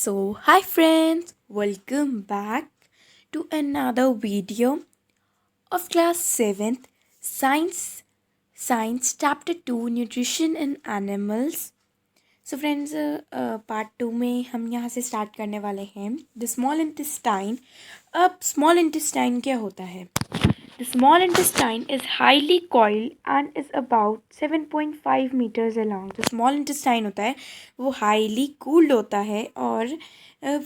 Hi friends, welcome back to another video of class 7th Science Chapter 2 Nutrition in Animals. Friends part 2 में हम यहाँ से start करने वाले हैं द स्मॉल इंटेस्टाइन. अब स्मॉल इंटेस्टाइन क्या होता है? The small intestine is highly coiled and is about 7.5 meters along. जो small intestine होता है वो highly cooled होता है और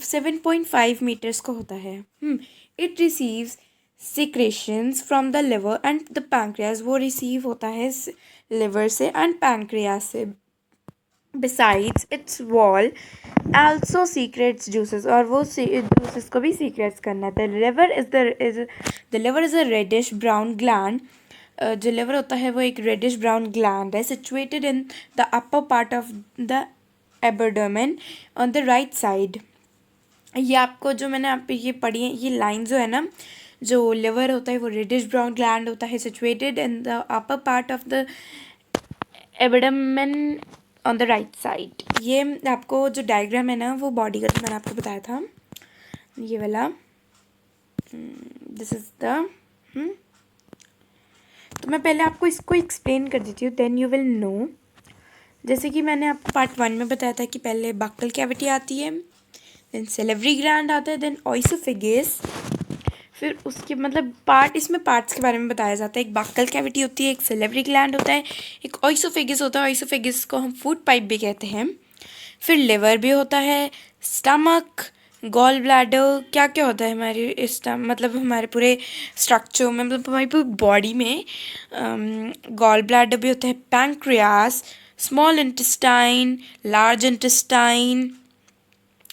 7.5 meters का होता है. It receives secretions from the liver and the pancreas. वो receive होता है liver से and pancreas से. Besides its wall also secretes juices और वो juices को भी secretes करना. The liver is a reddish brown gland. जो liver होता है वो एक reddish brown gland है situated in the upper part of the abdomen on the right side. ये आपको जो मैंने आप ये पढ़ी है ये लाइन जो है ना, जो liver होता है वो reddish brown gland होता है situated in the upper part of the abdomen on the right side. ये आपको जो डायग्राम है ना वो बॉडी का जो मैंने आपको बताया था ये वाला, दिस इज द तो मैं पहले आपको इसको एक्सप्लेन कर देती हूँ, देन यू विल नो. जैसे कि मैंने आपको पार्ट 1 में बताया था कि पहले बक्कल कैविटी आती है, देन सेलेवरी ग्लैंड आता है, देन ऑइसोफेगस, फिर उसके मतलब इसमें पार्ट्स के बारे में बताया जाता है. एक बक्कल कैविटी होती है, एक सेलेवरी ग्लैंड होता है, एक ऑइसोफेगस होता है. ऑइसोफेगस को हम फूड पाइप भी कहते हैं. फिर लिवर भी होता है, स्टमक, गॉल ब्लैडर, क्या क्या होता है हमारे मतलब हमारे पूरे स्ट्रक्चर में, मतलब हमारी पूरी बॉडी में गॉल ब्लैडर भी होता है, pancreas, small intestine, large intestine,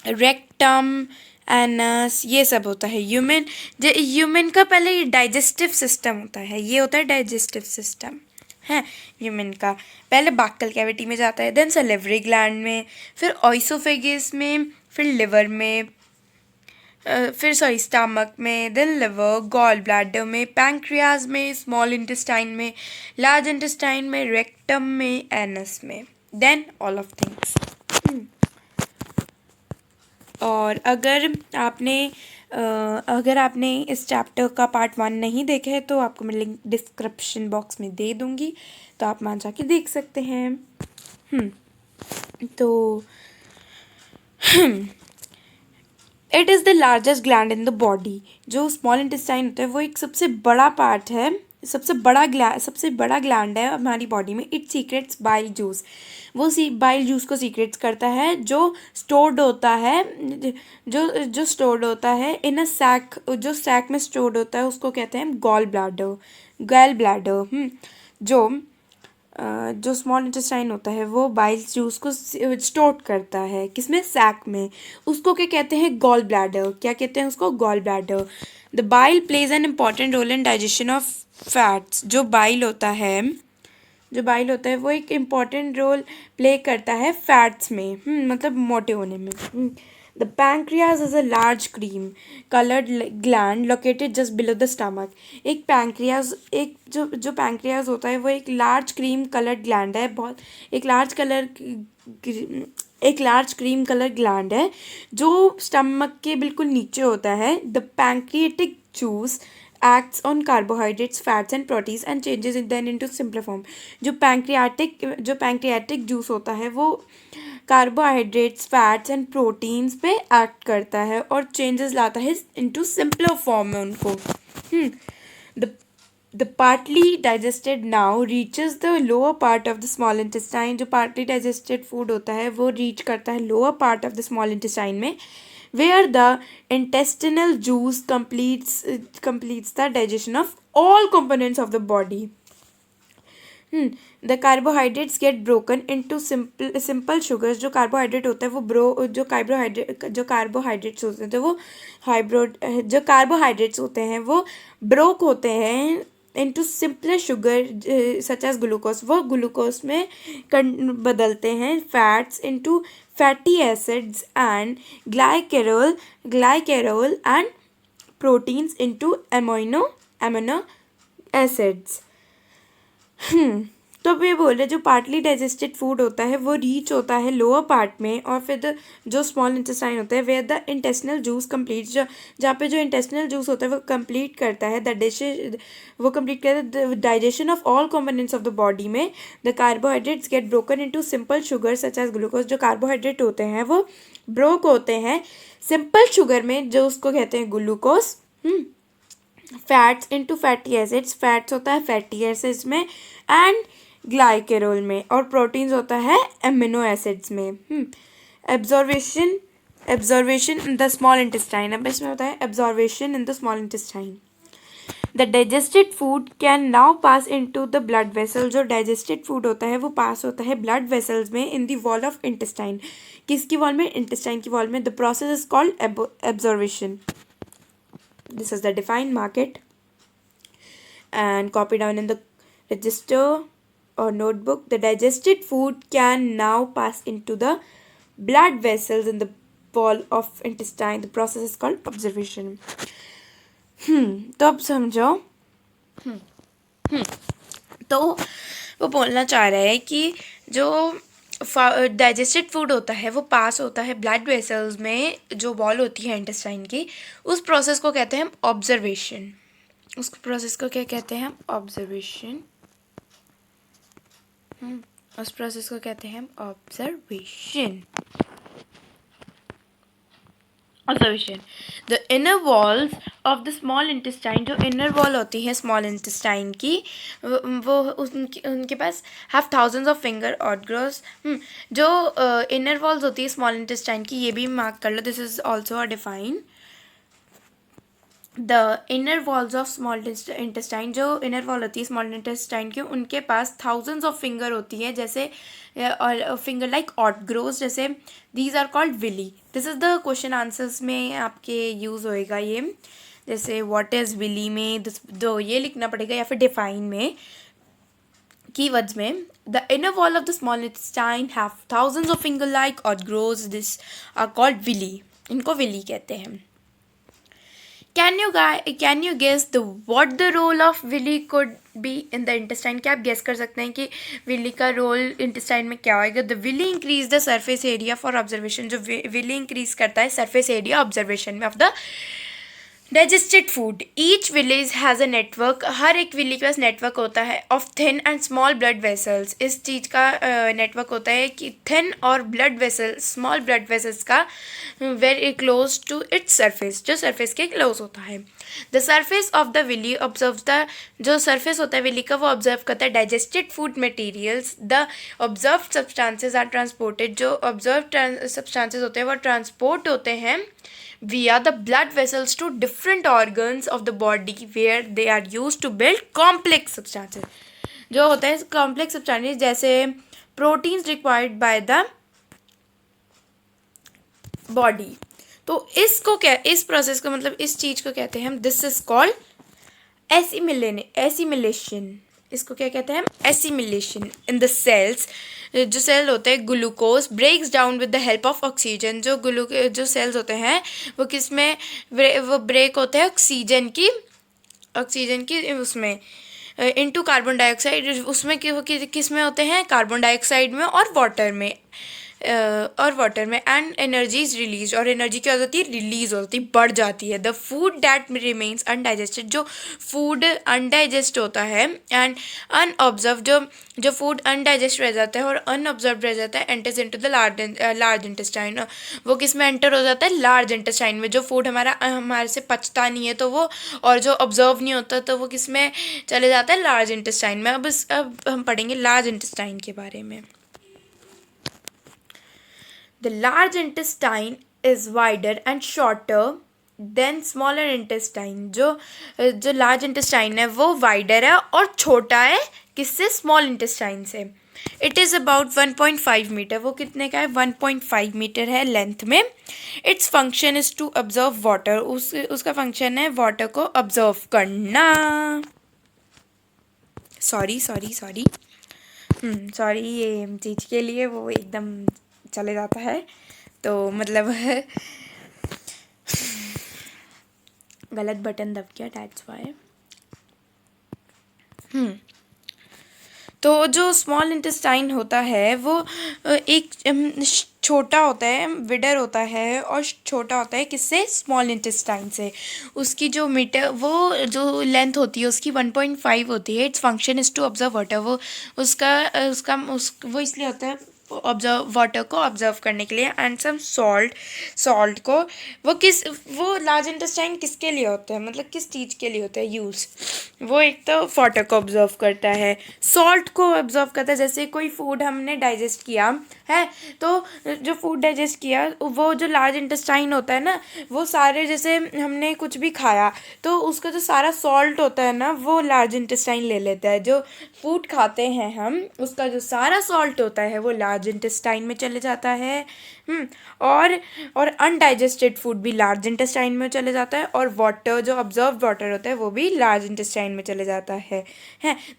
rectum, anus, ये सब होता है. ह्यूमन का पहले डाइजेस्टिव सिस्टम होता है, ये होता है डाइजेस्टिव सिस्टम है ह्यूमन का. पहले बक्कल कैविटी में जाता है, देन सेलेवरी ग्लैंड में, फिर ऑइसोफेगस में, फिर लिवर में, फिर स्टमक में, देन लिवर, गॉल ब्लैडर में, पैंक्रियाज में, स्मॉल इंटेस्टाइन में, लार्ज इंटेस्टाइन में, रेक्टम में, एनस में, देन ऑल ऑफ थिंग्स. और अगर आपने इस चैप्टर का पार्ट 1 नहीं देखा है तो आपको मैं लिंक डिस्क्रिप्शन बॉक्स में दे दूँगी, तो आप वहाँ जाके देख सकते हैं. तो it is the largest gland in the body. जो स्मॉल इंटेस्टाइन होता है वो एक सबसे बड़ा पार्ट है, सबसे बड़ा ग्लैंड है हमारी बॉडी में. It secrets bile juice. वो बाइल जूस को सीक्रेट्स करता है जो स्टोर्ड होता है, जो स्टोर्ड होता है इन अ सैक. जो सैक में स्टोर्ड होता है उसको कहते हैं गॉल ब्लैडर. जो स्मॉल इंटेस्टाइन होता है वो बाइल जूस को स्टोर करता है, किसमें? सैक में. उसको क्या कहते हैं? Gall bladder. क्या कहते हैं उसको? Gall bladder. The bile plays an important role in digestion of fats. जो बाइल होता है वो एक इम्पॉर्टेंट रोल प्ले करता है फैट्स में, मतलब मोटे होने में. The pancreas is a large cream coloured gland located just below the stomach. एक पैंक्रियाज होता है वो एक लार्ज क्रीम कलर्ड ग्लैंड है, एक लार्ज क्रीम कलर ग्लैंड है जो स्टमक के बिल्कुल नीचे होता है. The pancreatic juice acts on carbohydrates, fats and proteins and changes it then into simpler form. जो पैंक्रियाटिक जूस होता है वो कार्बोहाइड्रेट्स, फैट्स एंड प्रोटीन्स पे एक्ट करता है और चेंजेस लाता है इनटू सिंपलर फॉर्म में उनको. The partly digested now reaches the lower part of the small intestine. जो partly digested food होता है वो reach करता है lower part of the small intestine में, where the intestinal juice completes the digestion of all components of the body. The carbohydrates get broken into simple sugars. जो carbohydrate होता है वो जो कार्बोहाइड्रेट्स होते हैं वो ब्रोक होते हैं into simpler sugar such as glucose. वो ग्लूकोज में बदलते हैं fats into fatty acids and glycerol and proteins into amino acids. तो अब ये बोल रहे जो पार्टली डाइजेस्टेड फूड होता है वो रीच होता है लोअर पार्ट में, और फिर जो स्मॉल इंटेस्टाइन होता है where the intestinal juice complete, जहाँ पे जो इंटेस्टिनल जूस होता है वो कंप्लीट करता है वो कंप्लीट करता है digestion of all components of the body में। The carbohydrates get broken into simple sugar such as glucose, जो कार्बोहाइड्रेट होते हैं वो ब्रोक होते हैं सिंपल शुगर में जो उसको कहते हैं glucose. Fats into fatty acids, fats होता है फैटी एसिड्स में एंड ग्लाइकेरोल में, और प्रोटीन्स होता है एमिनो एसिड्स में। Absorption in the small intestine, अब इसमें होता है absorption in the small intestine. The digested food can now pass into the blood vessel, जो डाइजेस्टेड फूड होता है वो पास होता है ब्लड वेसल्स में in the wall of intestine, किसकी वॉल में, इंटेस्टाइन की वॉल में। The process is called absorption. This is the defined market and copy down in the register or notebook. The digested food can now pass into the blood vessels in the wall of intestine. The process is called observation. तो अब समझो। तो वो बोलना चाह रहा है कि जो डाइजेस्टेड फूड होता है वो पास होता है ब्लड वेसल्स में, जो वॉल होती है इंटेस्टाइन की, उस प्रोसेस को कहते हैं हम ऑब्जर्वेशन। उस प्रोसेस को क्या कहते हैं हम, ऑब्जर्वेशन। उस प्रोसेस को कहते हैं हम observation. Observation. The inner walls of the small intestine, जो इनर वॉल होती है स्मॉल इंटेस्टाइन की, वो उनके पास have thousands of finger organs. जो इनर वॉल्स होती है स्मॉल इंटेस्टाइन की, ये भी मार्क कर लो, this is also a define. The inner walls of small intestine, जो इनर वॉल होती है स्मॉल इंटेस्टाइन की, उनके पास थाउजेंड्स ऑफ फिंगर होती है, जैसे और फिंगर लाइक ऑटग्रोस, जैसे these are called villi. This is the question answers में आपके यूज़ होएगा ये, जैसे व्हाट इज़ विली में दो ये लिखना पड़ेगा, या फिर डिफाइन में कीवर्ड्स में। The inner wall of the small intestine have thousands of finger like outgrowths, this are called villi, इनको विली कहते हैं। Can you guess what the role of villi could be in the intestine? क्या आप guess कर सकते हैं कि Willie का रोल इंटेस्टाइन में क्या होगा? The villi increase the surface area for observation, जो विली इंक्रीज करता है सरफेस एरिया ऑब्जर्वेशन में of the digested food. Each village has a network, हर एक विली के पास नेटवर्क होता है ऑफ thin and small blood vessels. इस चीज़ का नेटवर्क होता है कि थिन और blood vessel, small blood vessels का very close to its surface, जो सरफेस के क्लोज होता है। The surface of the villi absorb the, जो सरफेस होता है विली का वो ऑब्जर्व करता है digested food materials. The absorb substances are transported, जो ऑब्जर्व सब्सटेंसेज होते हैं वो ट्रांसपोर्ट होते हैं via the blood vessels to different organs of the body where they are used to build complex substances, जो होता है complex substances जैसे proteins required by the body। तो इसको क्या, इस प्रोसेस को मतलब इस चीज़ को कहते हैं हम, दिस इज कॉल्ड एसिमिलेशन। इसको क्या कहते हैं हम, एसिमिलेशन। इन द सेल्स, जो सेल होते हैं glucose breaks down with the help of oxygen, जो सेल्स होते हैं वो किस में वो ब्रेक होते हैं ऑक्सीजन की उसमें इनटू कार्बन डाइऑक्साइड, उसमें किस में होते हैं, कार्बन डाइऑक्साइड में और वाटर में एंड एनर्जी इज रिलीज, और एनर्जी क्या होती है, रिलीज होती है, बढ़ जाती है। The food that remains undigested, जो फूड अनडाइजेस्ट होता है एंड अनऑब्जर्व, जो फूड अनडाइजेस्ट रह जाता है और अनऑब्जर्व रह जाता है, enters into the large intestine, वो किस में एंटर हो जाता है, लार्ज इंटेस्टाइन में। जो फूड हमारे से पचता नहीं है तो वो, और जो ऑब्जर्व नहीं होता तो वो किस में चले जाता है, लार्ज इंटेस्टाइन में। अब हम पढ़ेंगे लार्ज इंटेस्टाइन के बारे में। The large intestine is wider and shorter than smaller intestine, जो large intestine है वो wider है और छोटा है किससे, small intestine से। It is about 1.5 मीटर, वो कितने का है, 1.5 मीटर है लेंथ में। Its function is to observe water, उसका फंक्शन है वाटर को ऑब्जर्व करना। सॉरी ये चीज़ के लिए वो एकदम चले जाता है, तो मतलब गलत बटन दब गया, दैट्स वाई। तो जो स्मॉल इंटेस्टाइन होता है वो एक छोटा होता है, विडर होता है और छोटा होता है किससे, स्मॉल इंटेस्टाइन से। उसकी जो मीटर वो जो लेंथ होती है उसकी 1.5 होती है। Its function is to absorb water. वो वो इसलिए होता है ऑब्जर्व वाटर को ऑब्जर्व करने के लिए। एंड सम सॉल्ट को वो लार्ज इंटेस्टाइन किसके लिए होता है, मतलब किस चीज़ के लिए होता है यूज़। वो एक तो वाटर को ऑब्जर्व करता है, सॉल्ट को ऑब्जर्व करता है। जैसे कोई फूड हमने डाइजेस्ट किया है, तो जो फूड डाइजेस्ट किया वो जो लार्ज इंटेस्टाइन होता है ना, वो सारे जैसे हमने कुछ भी खाया तो उसका जो सारा सॉल्ट होता है ना वो लार्ज इंटेस्टाइन ले लेता है। जो फूड खाते हैं हम उसका जो सारा सॉल्ट होता है वो लार्ज इंटेस्टाइन में चले जाता है। और अनडाइजेस्टेड फूड भी लार्ज इंटेस्टाइन में चले जाता है। और वाटर जो ऑब्जर्व वाटर होता है वो भी लार्ज इंटेस्टाइन में चले जाता है।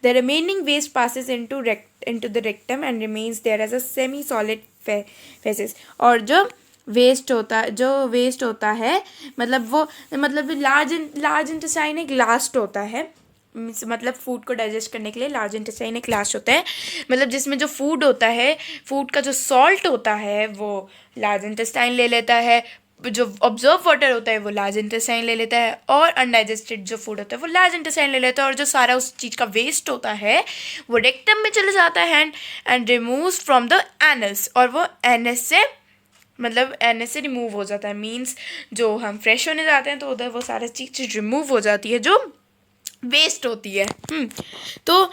The remaining waste passes into the rectum and remains there as a semi solid feces। और जो वेस्ट होता है मतलब लार्ज इंटेस्टाइन एक लास्ट होता है। मतलब फूड को डाइजेस्ट करने के लिए लार्ज इंटेस्टाइन एक लास्ट होता है, मतलब जिसमें जो फूड होता है, फूड का जो सॉल्ट होता है वो लार्ज इंटेस्टाइन ले लेता है। जो ऑब्जर्व वाटर होता है वो लार्ज इंटेस्टाइन ले लेता है। और अनडाइजेस्टेड जो फूड होता है वो लार्ज इंटेस्टाइन ले लेता है। और जो सारा उस चीज़ का वेस्ट होता है वो रेक्टम में चले जाता है and removes from the anus. और वो एनस से रिमूव हो जाता है। मीन्स जो हम फ्रेश होने जाते हैं तो उधर वो सारी चीज़ रिमूव हो जाती है जो वेस्ट होती है। तो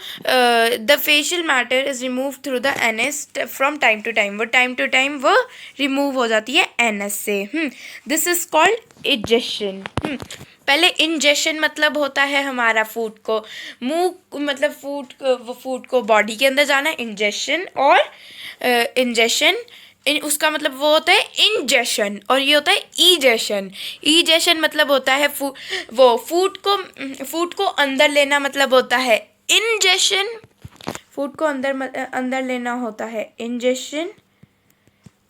the faecal matter is remove through the anus from time to time वो रिमूव हो जाती है एनएस से। This is called ingestion. पहले इंजेशन मतलब होता है हमारा फूड को मुंह मतलब फूड को बॉडी के अंदर जाना, इंजेशन। और इंजेशन उसका मतलब वो होता है इंजेशन और ये होता है ईजेशन। ईजेशन मतलब होता है फूड को अंदर लेना, मतलब होता है इंजेशन। फूड को अंदर लेना होता है इंजेशन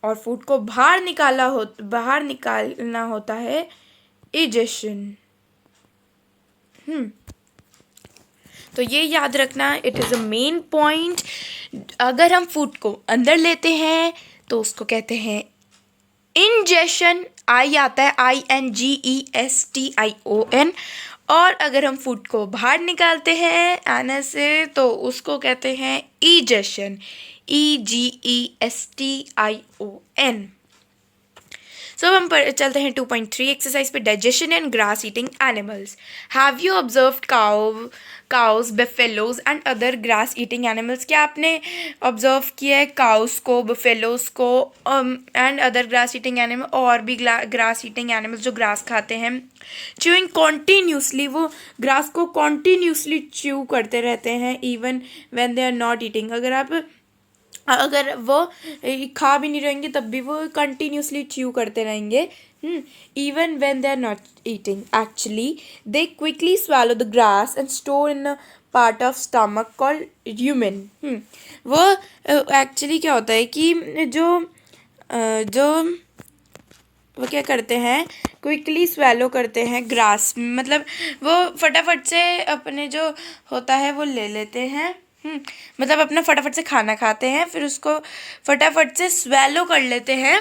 और फूड को बाहर निकालना होता है ईजेशन। तो ये याद रखना, it is a main point. अगर हम फूड को अंदर लेते हैं तो उसको कहते हैं इंजेशन। आई आता है INGESTION। और अगर हम फूड को बाहर निकालते हैं एनएस से तो उसको कहते हैं ईजेशन। EGESTION। सो अब हम चलते हैं 2.3 एक्सरसाइज पे, digestion and grass eating animals. Have you observed cows buffaloes and other grass eating animals. क्या आपने ऑब्जर्व किया है काउस को, बफेलोज को and other grass eating animal, और भी ग्रास ईटिंग एनिमल्स जो ग्रास खाते हैं। च्यूइंग कॉन्टीन्यूसली, वो ग्रास को कॉन्टीन्यूसली च्यू करते रहते हैं even when they are not eating. अगर वो खा भी नहीं रहेंगे तब भी वो कंटिन्यूसली च्यू करते रहेंगे। Even when they are not eating actually they quickly swallow the grass and store in a part of stomach called rumen। वो एक्चुअली क्या होता है कि जो वो क्या करते हैं, क्विकली स्वेलो करते हैं ग्रास, मतलब वो फटाफट से अपने जो होता है वो ले लेते हैं। मतलब अपना फटाफट से खाना खाते हैं, फिर उसको फटाफट से स्वेलो कर लेते हैं,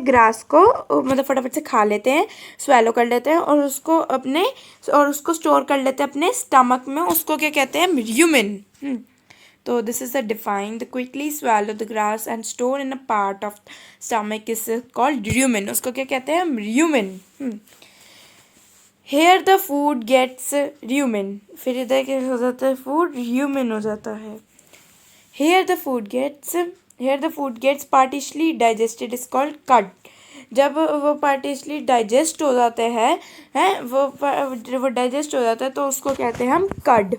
ग्रास को, मतलब फटाफट से खा लेते हैं, स्वेलो कर लेते हैं और उसको स्टोर कर लेते हैं अपने स्टमक में। उसको क्या कहते हैं, rumen। तो this is the defined, quickly swallow the grass and store in a part of stomach is called rumen। उसको क्या कहते हैं, rumen। Here the food gets rumen। फिर इधर क्या हो जाता है, फूड rumen हो जाता है। Here the food gets partially digested is called cud. जब वो पार्टिशली डाइजेस्ट हो जाते हैं वो डाइजेस्ट हो जाता है तो उसको कहते हैं हम कड।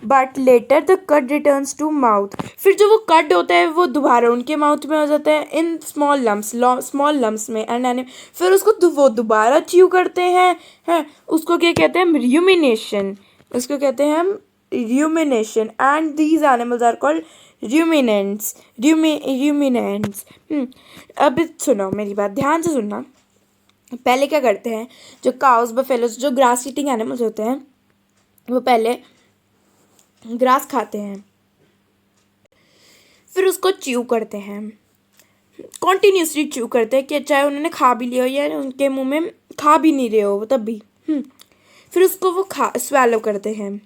बट लेटर द कड रिटर्न्स टू माउथ। फिर जो वो कड होता है वो दोबारा उनके माउथ में हो जाता है इन स्मॉल लम्स में एंड फिर उसको वो दोबारा च्यू करते हैं उसको क्या कहते हैं, rumination। And these animals are called ruminants। अब सुनो मेरी बात, ध्यान से सुनना। पहले क्या करते हैं, जो काउस बफेलोस जो ग्रास ईटिंग एनिमल्स होते हैं वो पहले ग्रास खाते हैं, फिर उसको च्यू करते हैं, कॉन्टीन्यूसली च्यू करते हैं कि चाहे उन्होंने खा भी लिया हो या उनके मुंह में खा भी नहीं रहे हो तब भी। फिर उसको वो स्वेलो करते हैं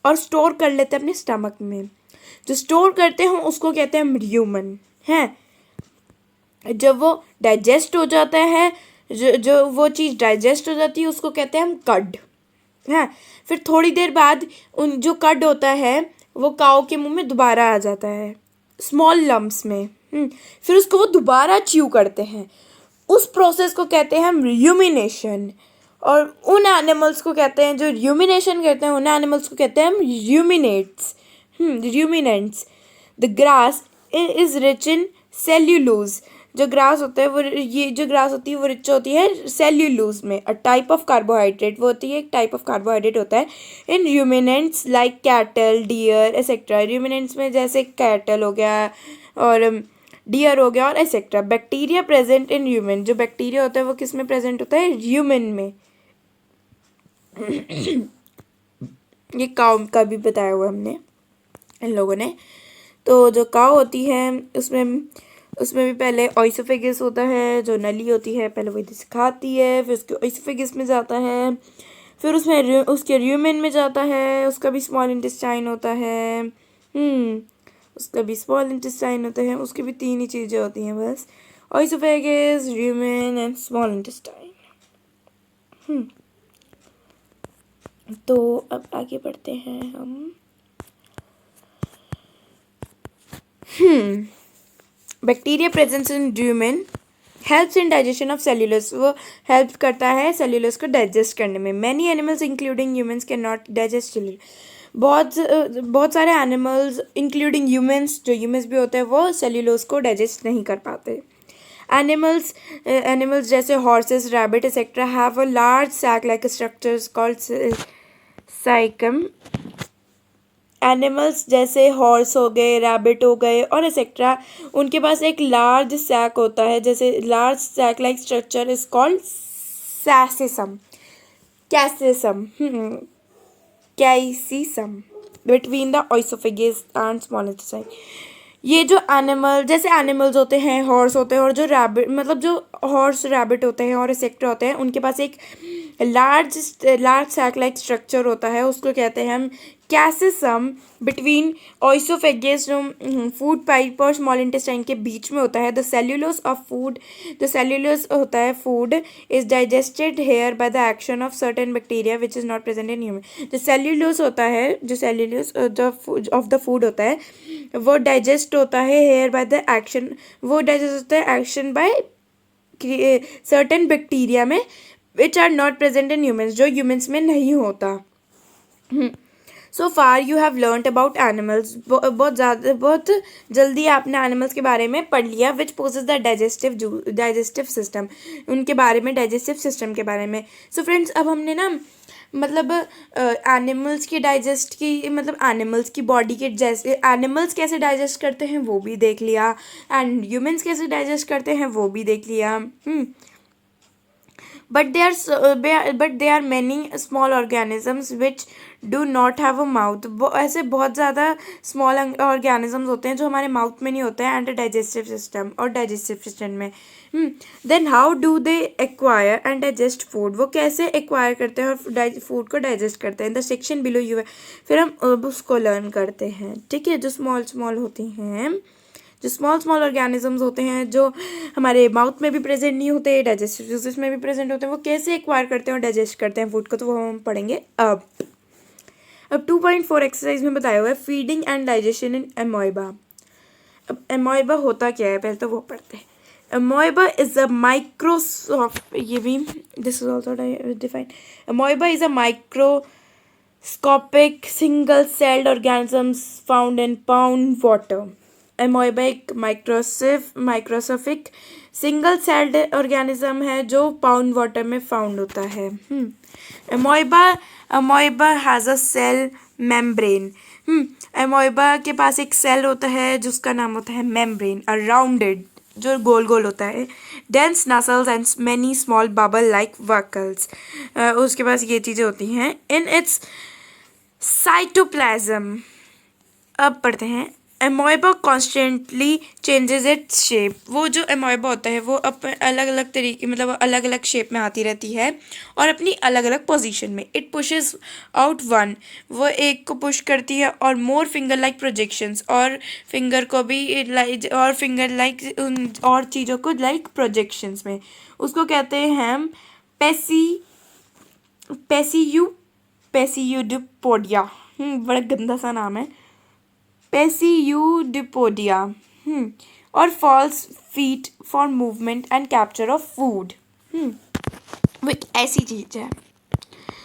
और स्टोर कर लेते हैं अपने स्टमक में। जो स्टोर करते हैं उसको कहते हैं र्यूमन हैं। जब वो डाइजेस्ट हो जाता है, जो वो चीज़ डाइजेस्ट हो जाती है उसको कहते हैं हम कड हैं। फिर थोड़ी देर बाद उन जो कड होता है वो काऊ के मुंह में दोबारा आ जाता है स्मॉल लम्प्स में। फिर उसको वो दोबारा च्यू करते हैं। उस प्रोसेस को कहते हैं हम र्यूमिनेशन। और उन एनिमल्स को कहते हैं जो र्यूमिनेशन करते हैं, उन एनिमल्स को कहते हैं हम ruminants. The grass is rich in cellulose. जो ग्रास होता है वो, ये जो ग्रास होती है वो रिच होती है सेल्यूलोज में, अ टाइप ऑफ कार्बोहाइड्रेट। वो होती है एक टाइप ऑफ कार्बोहाइड्रेट होता है in ruminants like cattle, deer etcetera. Ruminants में जैसे कैटल हो गया और डियर हो गया और etcetera. Bacteria present in human. जो बैक्टीरिया होता है वो किस में प्रेजेंट होता है? ह्यूमन में। ये काउ का भी बताया हुआ हमने इन लोगों ने। तो जो काउ होती है उसमें भी पहले ऑइसोफेगस होता है, जो नली होती है पहले वो इधर से खाती है, फिर उसके ऑइसोफेगस में जाता है, फिर उसमें उसके र्यूमेन में जाता है, उसका भी स्मॉल इंटेस्टाइन होता है। उसका भी स्मॉल इंटेस्टाइन होता है, उसकी भी 3 ही चीज़ें होती हैं बस, oesophagus, rumen and small intestine. तो अब आगे बढ़ते हैं हम। Bacteria presence in rumen helps in digestion of cellulose. वो हेल्प करता है सेल्यूलोस को डाइजेस्ट करने में। Many animals including humans can not digest cellulose. बहुत सारे एनिमल्स इंक्लूडिंग ह्यूमन्स, जो ह्यूमन्स भी होते हैं, वो सेल्यूलोस को डाइजेस्ट नहीं कर पाते। एनिमल्स जैसे horses, rabbit etcetera have a large sac like structures called caecum. Animals जैसे हॉर्स हो गए, रैबिट हो गए और एक्सेट्रा, उनके पास एक लार्ज सैक होता है, जैसे large sac like structure is called caecum between the oesophagus and small intestine. ये जो एनिमल जैसे एनिमल्स होते हैं, हॉर्स होते हैं और जो रैबिट, मतलब जो हॉर्स रैबिट होते हैं और एक्सेट्रा होते हैं, उनके पास एक लार्ज सैक लाइक स्ट्रक्चर होता है, उसको कहते हैं हम कैसिसम बिटवीन ऑइसोफेगस, जो फूड पाइप और स्मॉल इंटेस्टाइन के बीच में होता है। द सेल्यूलोस होता है food is digested here by the action of certain bacteria which is not present in human. जो सेल्यूलोस होता है, जो सेल्यूलोस ऑफ द फूड होता है, वो डाइजेस्ट होता है हेयर बाय द एक्शन, वो डाइजेस्ट होता है एक्शन बाय सर्टेन बैक्टीरिया में which are not present in humans, जो ह्यूमन्स में नहीं होता। So far you have learned about animals. बहुत जल्दी आपने एनिमल्स के बारे में पढ़ लिया, which possess the digestive system, उनके बारे में, डाइजेस्टिव सिस्टम के बारे में। सो फ्रेंड्स, अब हमने ना मतलब एनिमल्स की मतलब एनिमल्स की बॉडी के जैसे एनिमल्स कैसे डाइजेस्ट करते हैं वो भी देख लिया, एंड ह्यूमन्स कैसे डाइजेस्ट करते हैं वो भी देख लिया। but there are many small organisms which do not have a mouth। ऐसे बहुत ज़्यादा स्मॉल ऑर्गेनिजम्स होते हैं जो हमारे माउथ में नहीं होते हैं एंड डाइजेस्टिव सिस्टम में। Then how do they acquire and digest food. वो कैसे एक्वायर करते हैं और फूड को डाइजेस्ट करते हैं। द सेक्शन बिलो यू है, फिर हम अब उसको लर्न करते हैं, ठीक है। जो स्मॉल होती हैं, जो स्मॉल ऑर्गेनिजम्स होते हैं, जो हमारे माउथ में भी प्रेजेंट नहीं होते, डाइजेस्टिव सिस्टम में भी प्रेजेंट होते हैं, वो कैसे एक्वायर करते हैं और डाइजेस्ट करते हैं फूड को, तो वो हम पढ़ेंगे अब 2.4 एक्सरसाइज में बताया हुआ है फीडिंग एंड डाइजेशन इन एमोइबा। अब एमोइबा होता क्या है, पहले तो वो पढ़ते हैं। एमोइबा इज अ माइक्रोसॉफ्ट, ये भी this is also defined. Amoeba is a microscopic single celled organisms found in pound water. Amoeba एक माइक्रोस्कोपिक सिंगल सेल्ड ऑर्गेनिज्म है जो पाउंड वाटर में फाउंड होता है। एमोइबा हैज़ अ सेल मेम्ब्रेन। एमोइबा के पास एक सेल होता है जिसका नाम होता है मेम्ब्रेन, अ राउंडेड, जो गोल गोल होता है, dense nucleus and many small bubble like vacuoles. उसके पास ये चीज़ें होती हैं। इन इट्स साइटोप्लाज्म, अब पढ़ते हैं। एमोइबा कॉन्स्टेंटली चेंजेस इट्स शेप। वो जो एमोइबा होता है वो अलग अलग तरीके मतलब अलग अलग शेप में आती रहती है और अपनी अलग अलग पोजीशन में। इट पुशेस आउट वन, वो एक को पुश करती है, और मोर फिंगर लाइक प्रोजेक्शंस, और फिंगर को भी लाइक, और फिंगर लाइक और चीज़ों को लाइक प्रोजेक्शंस में। उसको कहते हैं हम पेसियू पेसियूडिपोडिया। बड़ा गंदा सा नाम है, पेसियूडिपोडिया। और false feet for movement and capture of food. वो एक ऐसी चीज़ है।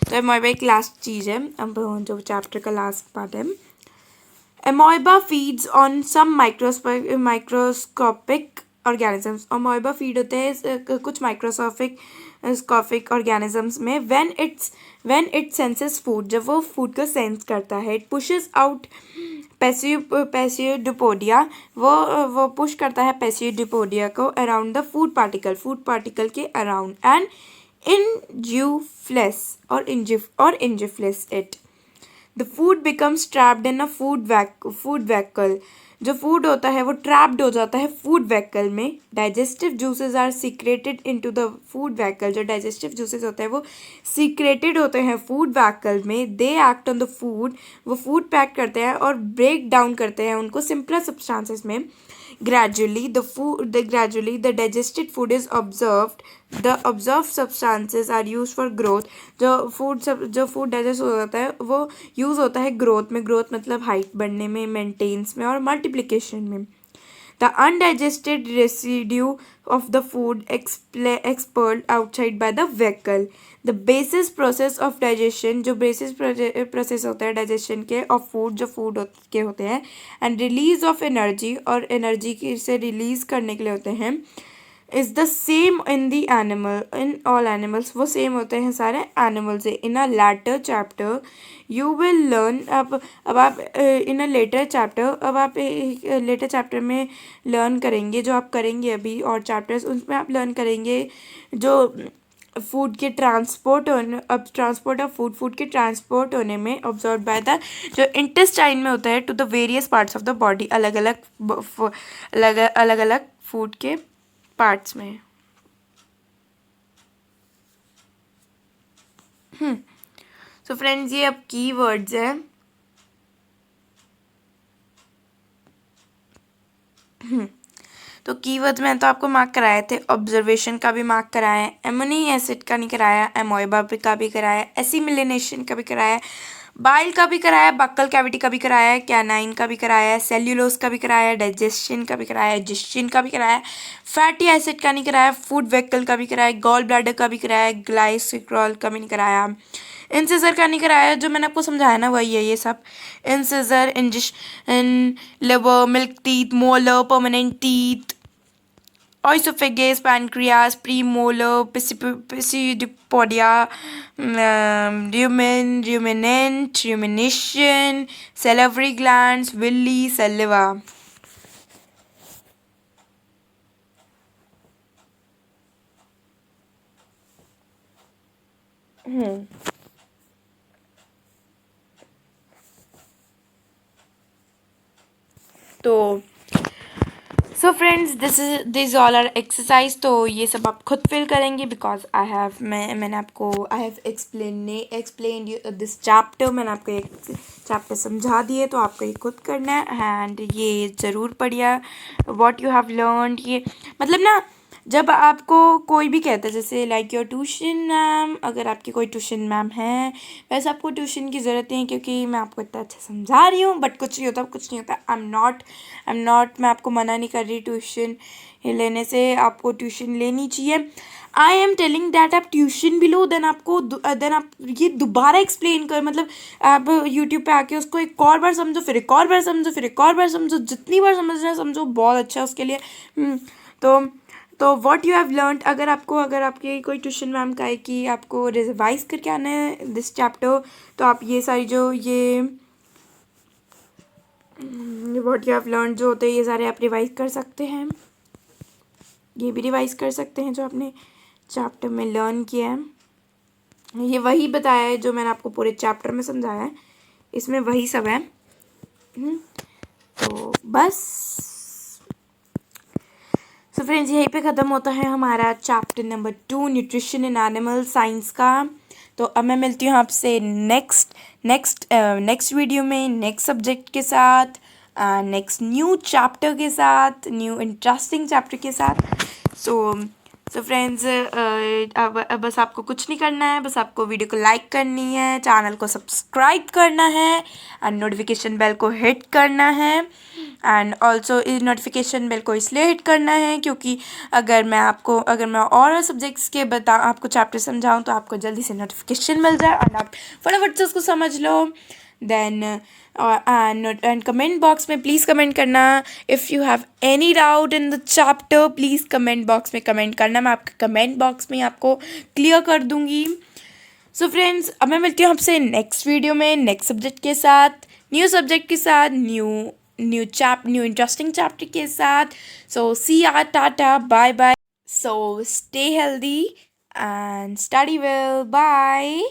तो एमोइबा एक लास्ट चीज़ है, अब जो चैप्टर का लास्ट पार्ट है। Amoeba feeds on some microscopic organisms. Amoeba feed होते हैं कुछ माइक्रोस्कोपिक ऑर्गेनिजम्स में। व्हेन इट सेंसेस फूड, जब वो फूड को सेंस करता है। इट पुशेस आउट पेसियोडिपोडिया, वो पुश करता है पेसियोडिपोडिया को अराउंड द फूड पार्टिकल के अराउंड, एंड इंजिफ्लेस it. The food becomes trapped in a food vacuole. जो फूड होता है वो ट्रैप्ड हो जाता है फूड वैकल में। Digestive juices are secreted into the food vacuole. जो डाइजेस्टिव जूसेस होते हैं वो सीक्रेटेड होते हैं फूड वैकल में। They act on the food, वो फूड पैक करते हैं और ब्रेक डाउन करते हैं उनको सिंपलर सब्सटेंसेस में। Gradually, the digested food is observed. The observed substances are used for growth. जो फूड डाइजेस्ट हो जाता है वो यूज़ होता है ग्रोथ में। ग्रोथ मतलब हाइट बढ़ने में, मेंटेन्स में और मल्टीप्लिकेशन में। The undigested residue of the food expelled outside by the vehicle. The basis process of digestion, जो basis process होता है digestion के of food, जो food के होते हैं, and release of energy, और energy की से release करने के लिए होते हैं, is the same in the animal, in all animals. वो same होते हैं सारे animals से। In a later chapter you will learn, अब आप in a later chapter, अब आप later chapter में learn करेंगे, जो आप करेंगे अभी और chapters, उसमें आप learn करेंगे जो फूड के ट्रांसपोर्ट होने, अब ट्रांसपोर्ट ऑफ फूड के ट्रांसपोर्ट होने में ऑब्जर्व बाय द, जो इंटेस्टाइन में होता है, to the various parts of the body, अलग अलग फूड के पार्ट्स में। सो फ्रेंड्स, ये अब की वर्ड्स हैं। तो कीवर्ड्स में तो आपको मार्क कराए थे, ऑब्जर्वेशन का भी मार्क कराया है, एमोनी एसिड का नहीं कराया, एमोइबा का भी कराया, एसिमिलेशन का भी कराया, बाइल का भी कराया, बक्कल कैविटी का भी कराया, कैनाइन का भी कराया, सेल्यूलोज का भी कराया, डाइजेशन का भी कराया, जिस्टिन का भी कराया, फैटी एसिड का नहीं कराया, फूड वेक्कल का भी कराया, गॉल ब्लैडर का भी कराया, ग्लाइसिक्रॉल का भी नहीं कराया, इंसिजर का नहीं कराया। जो मैंने आपको समझाया ना वही है ये सब। Incisor, in liver, milk teeth, molar, permanent teeth, oesophagus, pancreas, premolar, pisidipodia, ruminant, rumination, salivary glands, villi, saliva. तो so friends, this all are exercise. तो ये सब आप खुद फिल करेंगे, बिकॉज मैंने आपको I have explain this chapter. मैंने आपको एक चैप्टर समझा दिए, तो आपको ये खुद करना है। एंड ये ज़रूर पढ़िए व्हाट यू हैव लर्नड। ये मतलब ना, जब आपको कोई भी कहता है, जैसे लाइक योर ट्यूशन मैम, अगर आपकी कोई ट्यूशन मैम है, वैसे आपको ट्यूशन की ज़रूरत नहीं है, क्योंकि मैं आपको इतना अच्छा समझा रही हूँ, बट कुछ नहीं होता। आई एम नॉट मैं आपको मना नहीं कर रही ट्यूशन लेने से, आपको ट्यूशन लेनी चाहिए। आई एम टेलिंग दैट आप ट्यूशन भी लो, देन आप ये दोबारा एक्सप्लेन कर, मतलब आप यूट्यूब पे आके उसको एक और बार समझो, फिर एक और बार समझो, फिर एक और बार समझो, जितनी बार समझना है समझो, बहुत अच्छा है उसके लिए। तो व्हाट यू हैव लर्नड, अगर आपकी कोई ट्यूशन मैम का है कि आपको रिवाइज करके आना है दिस चैप्टर, तो आप ये सारी जो ये व्हाट यू हैव लर्नड जो होते हैं, ये सारे आप रिवाइज कर सकते हैं। ये भी रिवाइज कर सकते हैं जो आपने चैप्टर में लर्न किया है। ये वही बताया है जो मैंने आपको पूरे चैप्टर में समझाया है, इसमें वही सब है। तो बस सो फ्रेंड्स यहीं पे ख़त्म होता है हमारा chapter number 2 nutrition in animal science का। तो अब मैं मिलती हूँ आपसे नेक्स्ट वीडियो में नेक्स्ट सब्जेक्ट के साथ, नेक्स्ट न्यू चैप्टर के साथ, न्यू इंटरेस्टिंग चैप्टर के साथ। सो फ्रेंड्स अब बस आपको कुछ नहीं करना है, बस आपको वीडियो को लाइक करनी है, चैनल को सब्सक्राइब करना है एंड नोटिफिकेशन बेल को हिट करना है। एंड ऑल्सो इस नोटिफिकेशन बेल को इसलिए हिट करना है क्योंकि अगर मैं और सब्जेक्ट्स के आपको चैप्टर समझाऊँ तो आपको जल्दी से नोटिफिकेशन मिल जाए और आप फटाफट से उसको समझ लो। देन एंड कमेंट बॉक्स में प्लीज़ कमेंट करना। If you have any doubt in the chapter please comment box में कमेंट करना, मैं आपके कमेंट बॉक्स में आपको क्लियर कर दूँगी। सो फ्रेंड्स अब मैं मिलती हूँ आपसे नेक्स्ट वीडियो में नेक्स्ट सब्जेक्ट के साथ, न्यू सब्जेक्ट के साथ, न्यू इंटरेस्टिंग चैप्टर के साथ। So see ya tata bye bye. So stay healthy and study well, bye.